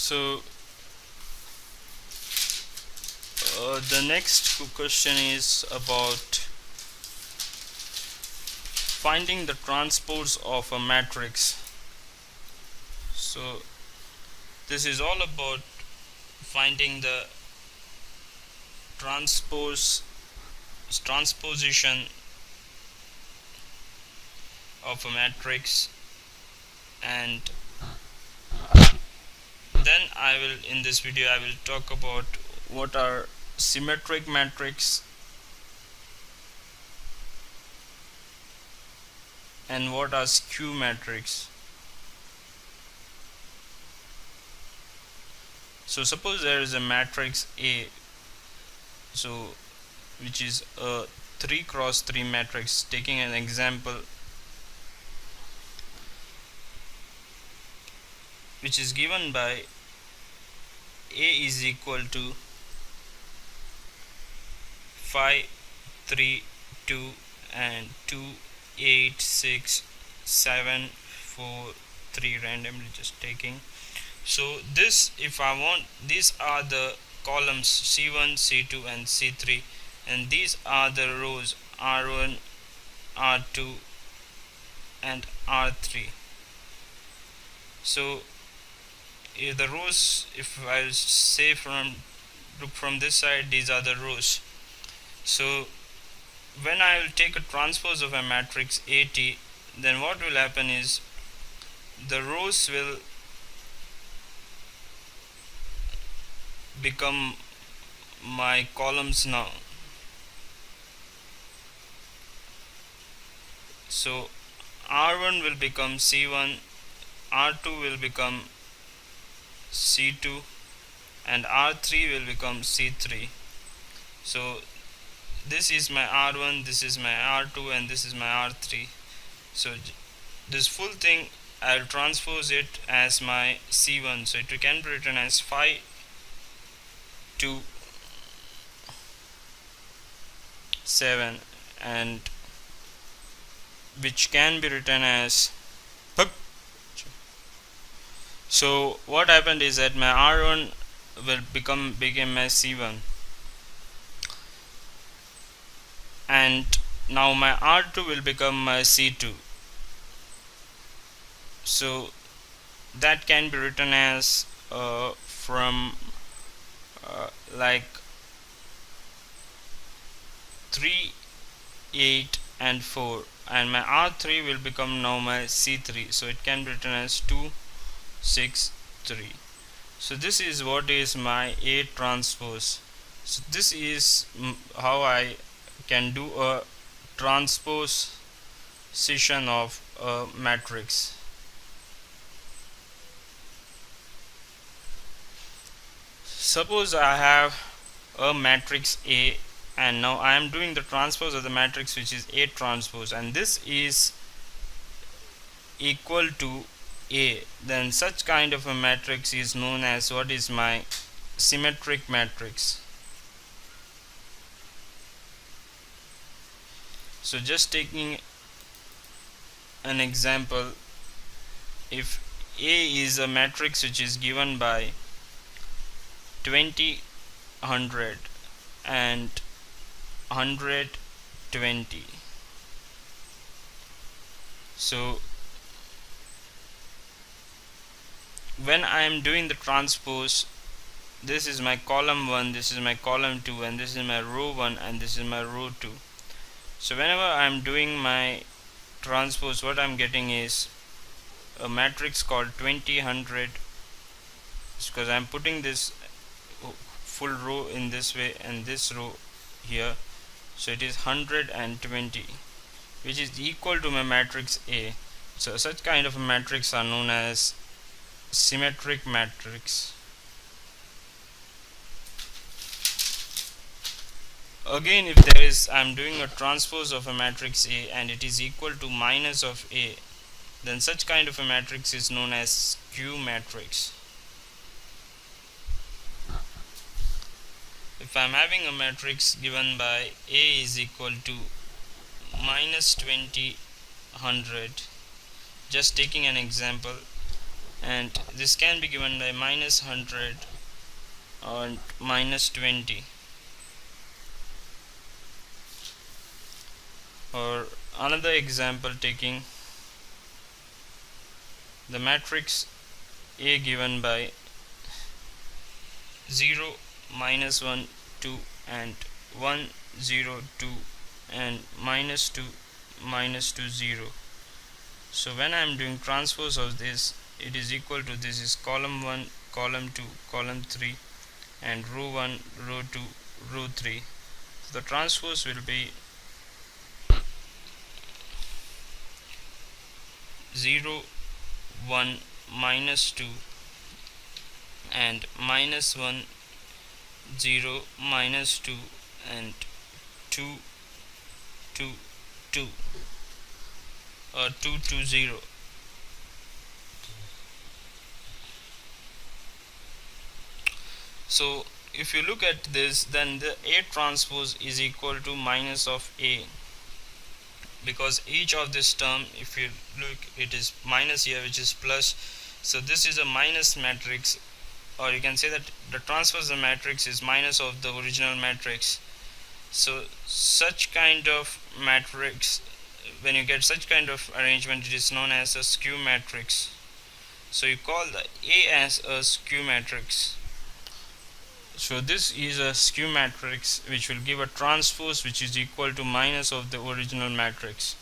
So the next question is about finding the transpose of a matrix. So this is all about finding the transposition of a matrix, and then in this video I will talk about what are symmetric matrix and what are skew matrix. So suppose there is a matrix A, so which is a 3 cross 3 matrix. Taking an example which is given by A is equal to 5 3 2 and 2 8 6 7 4 3, randomly just taking. So this, if I want, these are the columns C1 C2 and C3, and these are the rows R1 R2 and R3. So if the rows, if I say look from this side, these are the rows. So when I will take a transpose of a matrix AT, then what will happen is the rows will become my columns now. So R1 will become C1, R2 will become C2, and R3 will become C3. So this is my R1, this is my R2, and this is my R3. So this full thing I'll transpose it as my C1, so it can be written as 5 2 7, and which can be written as. So what happened is that my R1 will became my C1, and now my R2 will become my C2. So that can be written as from like 3 8 and 4, and my R3 will become now my C3, so it can be written as 2 6 3. So this is what is my A transpose. So this is how I can do a transposition of a matrix. Suppose I have a matrix A, and now I am doing the transpose of the matrix which is A transpose, and this is equal to A. Then such kind of a matrix is known as what is my symmetric matrix. So just taking an example, if A is a matrix which is given by 20 100 and 100 20, so when I am doing the transpose, this is my column 1, this is my column 2, and this is my row 1, and this is my row 2. So whenever I am doing my transpose, what I am getting is a matrix called 20 100, because I am putting this full row in this way and this row here, so it is 120, which is equal to my matrix A. So such kind of a matrix are known as symmetric matrix. Again, if there is, I am doing a transpose of a matrix A and it is equal to minus of A, then such kind of a matrix is known as skew matrix. If I am having a matrix given by A is equal to minus 20 100, just taking an example, and this can be given by -100 or -20. Or another example, taking the matrix A given by 0, -1, 2 and 1, 0, 2 and -2, -2, 0. So when I am doing transpose of this, it is equal to, this is column 1, column 2, column 3 and row 1, row 2, row 3. So the transpose will be 0, 1, -2 and -1, 0, -2 and 2, 2, 2 or 2, 2, 0. So if you look at this, then the A transpose is equal to minus of A, because each of this term, if you look, it is minus here, which is plus. So this is a minus matrix, or you can say that the transpose of the matrix is minus of the original matrix. So such kind of matrix, when you get such kind of arrangement, it is known as a skew matrix. So you call the A as a skew matrix. So this is a skew matrix which will give a transpose which is equal to minus of the original matrix.